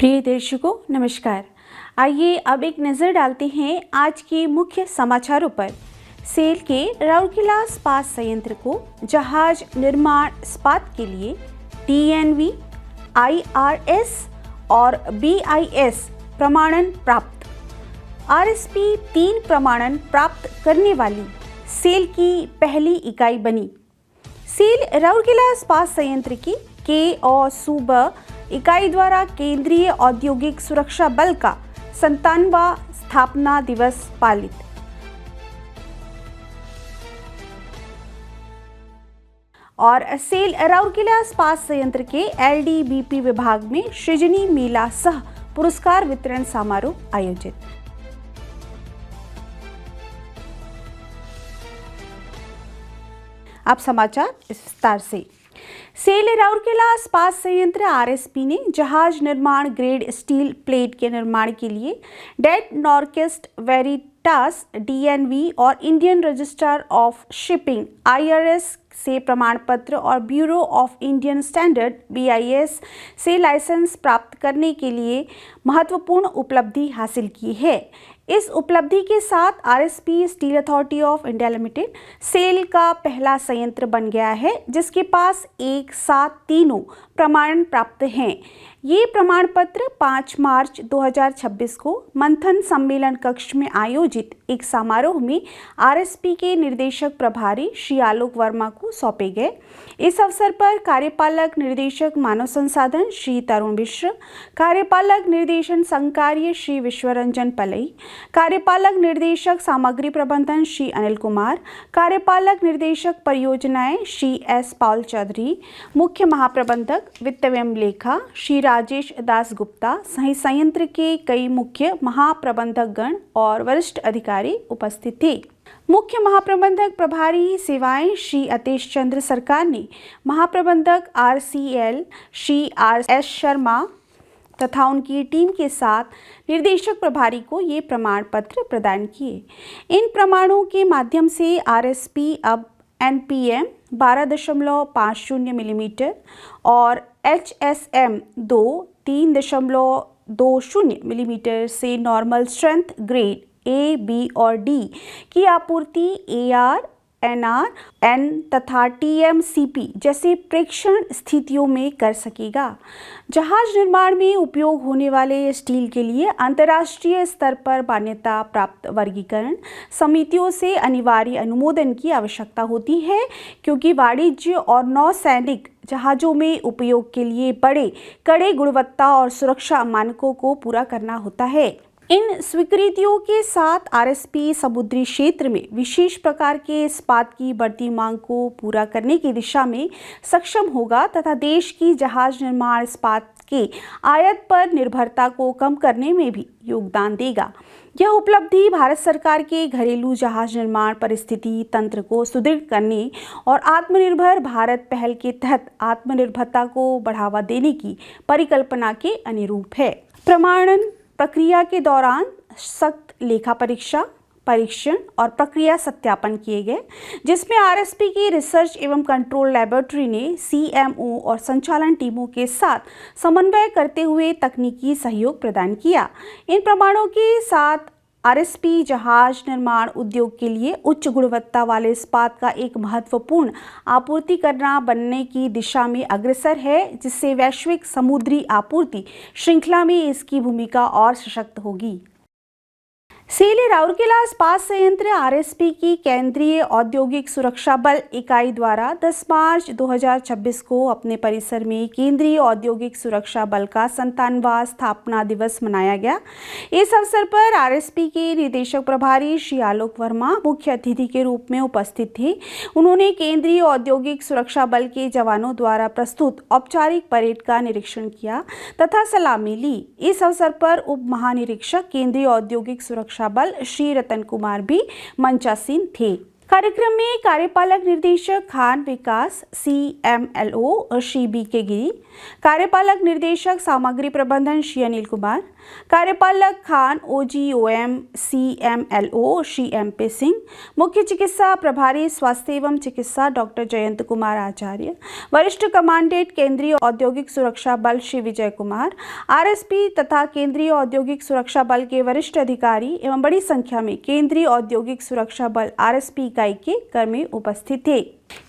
प्रिय दर्शकों नमस्कार। आइए अब एक नज़र डालते हैं आज के मुख्य समाचारों पर। सेल के राउरकेला इस्पात संयंत्र को जहाज निर्माण इस्पात के लिए DNV, IRS और BIS प्रमाणन प्राप्त। RSP 3 प्रमाणन प्राप्त करने वाली सेल की पहली इकाई बनी। सेल राउरकेला इस्पात संयंत्र की के और सूबा इकाई द्वारा केंद्रीय औद्योगिक सुरक्षा बल का 57वां स्थापना दिवस पालित। और सेल राउरकेला इस्पात संयंत्र के LDBP विभाग में सृजनी मेला सह पुरस्कार वितरण समारोह आयोजित। अब समाचार विस्तार से। सेल राउरकेला इस्पात संयंत्र RSP ने जहाज निर्माण ग्रेड स्टील प्लेट के निर्माण के लिए डेट नॉर्केस्ट वेरिटास DNV और Indian register of shipping IRS से प्रमाण पत्र और bureau of Indian standard BIS से लाइसेंस प्राप्त करने के लिए महत्वपूर्ण उपलब्धि हासिल की है। इस उपलब्धि के साथ RSP Steel Authority of India Limited SAIL का पहला संयंत्र बन गया है जिसके पास एक साथ तीनों प्रमाणन प्राप्त हैं। ये प्रमाण पत्र 5 मार्च 2026 को मंथन सम्मेलन कक्ष में आयोजित एक समारोह में RSP के निर्देशक प्रभारी श्री आलोक वर्मा को सौंपे गए। इस अवसर पर कार्यपालक निर्देशक मानव संसाधन श्री तरुण मिश्र, कार्यपालक निर्देशन संकार्य श्री विश्वरंजन पलई, कार्यपालक निर्देशक सामग्री प्रबंधन श्री अनिल कुमार, कार्यपालक निर्देशक परियोजनाएं श्री S पाल चौधरी, मुख्य महाप्रबंधक वित्त एवं लेखा श्री राजेश दास गुप्ता सहित संयंत्र के कई मुख्य महाप्रबंधक गण और वरिष्ठ अधिकारी उपस्थित थे। मुख्य महाप्रबंधक प्रभारी सेवाएं श्री अतेश चंद्र सरकार ने महाप्रबंधक RCL श्री RS शर्मा तथा उनकी टीम के साथ निर्देशक प्रभारी को ये प्रमाण पत्र प्रदान किए। इन प्रमाणों के माध्यम से RSP अब NPM 12.50 मिलीमीटर और HSM 2 3.20 मिलीमीटर से normal strength grade A, B और D की आपूर्ति AR, NR, N तथा TMCP जैसे प्रेक्षण स्थितियों में कर सकेगा। जहाज निर्माण में उपयोग होने वाले स्टील के लिए अंतर्राष्ट्रीय स्तर पर मान्यता प्राप्त वर्गीकरण समितियों से अनिवार्य अनुमोदन की आवश्यकता होती है क्योंकि वाणिज्य और नौसैनिक जहाज़ों में उपयोग के लिए बड़े कड़े गुणवत्ता और सुरक्षा मानकों को पूरा करना होता है। इन स्वीकृतियों के साथ RSP समुद्री क्षेत्र में विशेष प्रकार के इस्पात की बढ़ती मांग को पूरा करने की दिशा में सक्षम होगा तथा देश की जहाज निर्माण इस्पात के आयात पर निर्भरता को कम करने में भी योगदान देगा। यह उपलब्धि भारत सरकार के घरेलू जहाज निर्माण परिस्थिति तंत्र को सुदृढ़ करने और आत्मनिर्भर भारत पहल के तहत आत्मनिर्भरता को बढ़ावा देने की परिकल्पना के अनुरूप है। प्रमाणन प्रक्रिया के दौरान सख्त लेखा परीक्षण और प्रक्रिया सत्यापन किए गए जिसमें RSP की रिसर्च एवं कंट्रोल लैबोरेटरी ने CMO और संचालन टीमों के साथ समन्वय करते हुए तकनीकी सहयोग प्रदान किया। इन प्रमाणों के साथ RSP जहाज निर्माण उद्योग के लिए उच्च गुणवत्ता वाले इस्पात का एक महत्वपूर्ण आपूर्ति करना बनने की दिशा में अग्रसर है जिससे वैश्विक समुद्री आपूर्ति श्रृंखला में इसकी भूमिका और सशक्त होगी। सेल राउरकेला इस्पात संयंत्र RSP की केंद्रीय औद्योगिक सुरक्षा बल इकाई द्वारा 10 मार्च 2026 को अपने परिसर में केंद्रीय औद्योगिक सुरक्षा बल का 57वां स्थापना दिवस मनाया गया। इस अवसर पर RSP के निदेशक प्रभारी श्री आलोक वर्मा मुख्य अतिथि के रूप में उपस्थित थे। उन्होंने केंद्रीय औद्योगिक सुरक्षा बल के जवानों द्वारा प्रस्तुत औपचारिक परेड का निरीक्षण किया तथा सलामी ली। इस अवसर पर उप महानिरीक्षक केंद्रीय औद्योगिक सुरक्षा बल श्री रतन कुमार भी मंचासीन थे। कार्यक्रम में कार्यपालक निदेशक खान विकास CMLO श्री BK गिरी, कार्यपालक निदेशक सामग्री प्रबंधन श्री अनिल कुमार, कार्यपालक Khan OGOM CMLO Shri MP Singh, मुख्य चिकित्सा प्रभारी स्वास्थ्य एवं चिकित्सा डॉक्टर जयंत कुमार आचार्य, वरिष्ठ कमांडेंट केंद्रीय औद्योगिक सुरक्षा बल श्री विजय कुमार, RSP तथा केंद्रीय औद्योगिक सुरक्षा बल के वरिष्ठ अधिकारी एवं बड़ी संख्या में केंद्रीय औद्योगिक सुरक्षा बल RSP इकाई के कर्मी उपस्थित थे।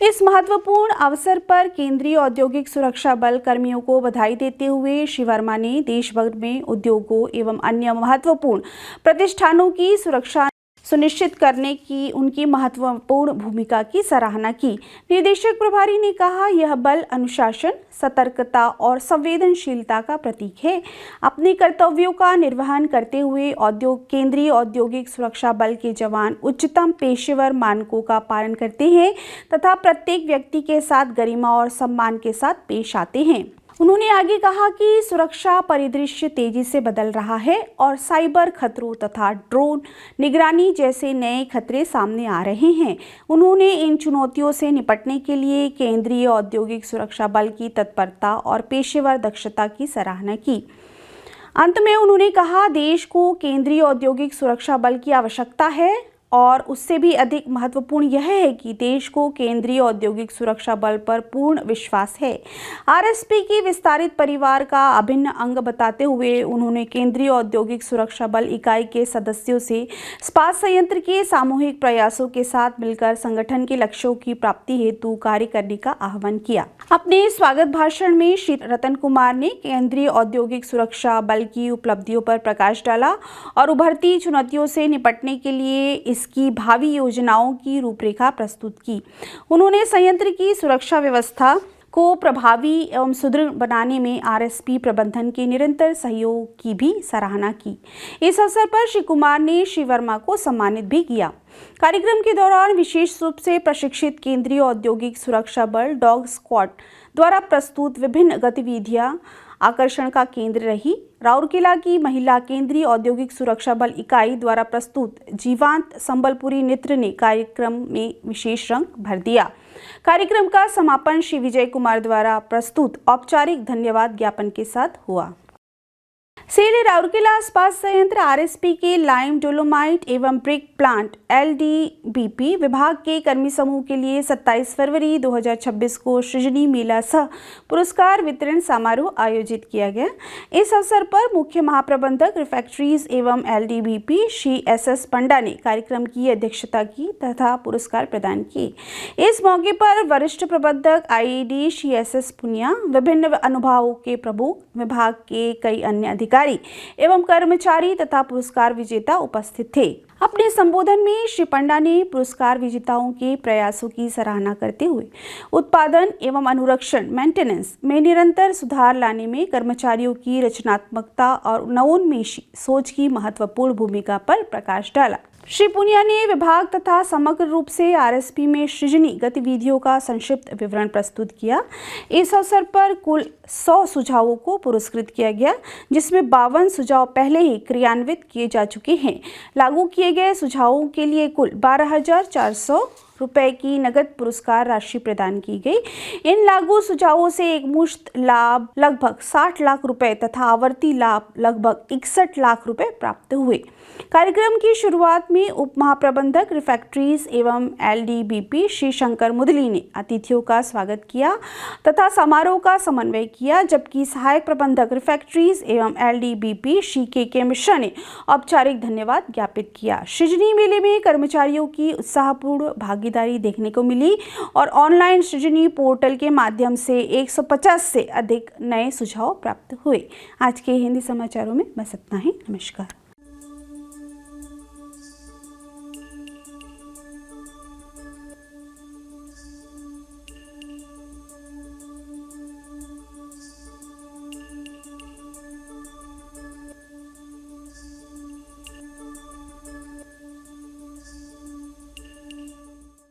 इस महत्वपूर्ण अवसर पर केंद्रीय औद्योगिक सुरक्षा बल कर्मियों को बधाई देते हुए श्री वर्मा ने देश भर में उद्योगों एवं अन्य महत्वपूर्ण प्रतिष्ठानों की सुरक्षा सुनिश्चित करने की उनकी महत्वपूर्ण भूमिका की सराहना की। निदेशक प्रभारी ने कहा, यह बल अनुशासन, सतर्कता और संवेदनशीलता का प्रतीक है। अपने कर्तव्यों का निर्वहन करते हुए केंद्रीय औद्योगिक सुरक्षा बल के जवान उच्चतम पेशेवर मानकों का पालन करते हैं तथा प्रत्येक व्यक्ति के साथ गरिमा और सम्मान के साथ पेश आते हैं। उन्होंने आगे कहा कि सुरक्षा परिदृश्य तेजी से बदल रहा है और साइबर खतरों तथा ड्रोन निगरानी जैसे नए खतरे सामने आ रहे हैं। उन्होंने इन चुनौतियों से निपटने के लिए केंद्रीय औद्योगिक सुरक्षा बल की तत्परता और पेशेवर दक्षता की सराहना की। अंत में उन्होंने कहा, देश को केंद्रीय औद्योगिक सुरक्षा बल की आवश्यकता है और उससे भी अधिक महत्वपूर्ण यह है कि देश को केंद्रीय औद्योगिक सुरक्षा बल पर पूर्ण विश्वास है। RSP की विस्तारित परिवार का अभिन्न अंग बताते हुए उन्होंने केंद्रीय औद्योगिक सुरक्षा बल इकाई के सदस्यों से इस्पात संयंत्र के सामूहिक प्रयासों के साथ मिलकर संगठन के लक्ष्यों की प्राप्ति हेतु कार्य करने का आह्वान किया। अपने स्वागत भाषण में श्री रतन कुमार ने केंद्रीय औद्योगिक सुरक्षा बल की उपलब्धियों पर प्रकाश डाला और उभरती चुनौतियों से निपटने के लिए इसकी भावी योजनाओं की रूपरेखा प्रस्तुत की। उन्होंने संयंत्र की सुरक्षा व्यवस्था को प्रभावी एवं सुदृढ़ बनाने में RSP प्रबंधन के निरंतर सहयोग की भी सराहना की। इस अवसर पर श्री कुमार ने श्री वर्मा को सम्मानित भी किया। कार्यक्रम के दौरान विशेष रूप से प्रशिक्षित केंद्रीय औद्योगिक सुरक्षा बल डॉग स्क्वाड द्वारा प्रस्तुत विभिन्न गतिविधियां आकर्षण का केंद्र रही। राउरकेला की महिला केंद्रीय औद्योगिक सुरक्षा बल इकाई द्वारा प्रस्तुत जीवांत संबलपुरी नृत्य ने कार्यक्रम में विशेष रंग भर दिया। कार्यक्रम का समापन श्री विजय कुमार द्वारा प्रस्तुत औपचारिक धन्यवाद ज्ञापन के साथ हुआ। सेल राउरकेला इस्पात संयंत्र RSP के लाइम डोलोमाइट एवं ब्रिक प्लांट LDBP विभाग के कर्मी समूह के लिए 27 फरवरी 2026 को सृजनी मेला सह पुरस्कार वितरण समारोह आयोजित किया गया। इस अवसर पर मुख्य महाप्रबंधक रिफैक्ट्रीज एवं LDBP श्री SS पंडा ने कार्यक्रम की अध्यक्षता की तथा पुरस्कार प्रदान किए। इस मौके पर वरिष्ठ प्रबंधक IED श्री SS पुनिया, विभिन्न अनुभागों के प्रमुख, विभाग के कई अन्य अधिकारी एवं कर्मचारी तथा पुरस्कार विजेता उपस्थित थे। अपने संबोधन में श्री पंडा ने पुरस्कार विजेताओं के प्रयासों की सराहना करते हुए उत्पादन एवं अनुरक्षण मेंटेनेंस में निरंतर सुधार लाने में कर्मचारियों की रचनात्मकता और नवोन्मेषी सोच की महत्वपूर्ण भूमिका पर प्रकाश डाला। श्री पुनिया ने विभाग तथा समग्र रूप से RSP में सृजनी गतिविधियों का संक्षिप्त विवरण प्रस्तुत किया। इस अवसर पर कुल 100 सुझावों को पुरस्कृत किया गया, जिसमें 52 सुझाव पहले ही क्रियान्वित किए जा चुके हैं। लागू किए गए सुझावों के लिए कुल 12,400 रुपए की नगद पुरस्कार राशि प्रदान की गई। इन लागू सुझावों से एक मुश्त लाभ लगभग 60 लाख रुपए तथा आवर्ती लाभ लगभग 61 लाख रुपए प्राप्त हुए। कार्यक्रम की शुरुआत में उप महाप्रबंधक रिफैक्ट्रीज एवं LDBP श्री शंकर मुदली ने अतिथियों का स्वागत किया तथा समारोह का समन्वय किया, जबकि सहायक प्रबंधक रिफैक्ट्रीज एवं LDBP श्री KK मिश्रा ने औपचारिक धन्यवाद ज्ञापित किया। सृजनी मेले में कर्मचारियों की उत्साहपूर्ण भागीदारी देखने को मिली और ऑनलाइन सृजनी पोर्टल के माध्यम से 150 से अधिक नए सुझाव प्राप्त हुए। आज के हिंदी समाचारों में बस इतना ही। नमस्कार।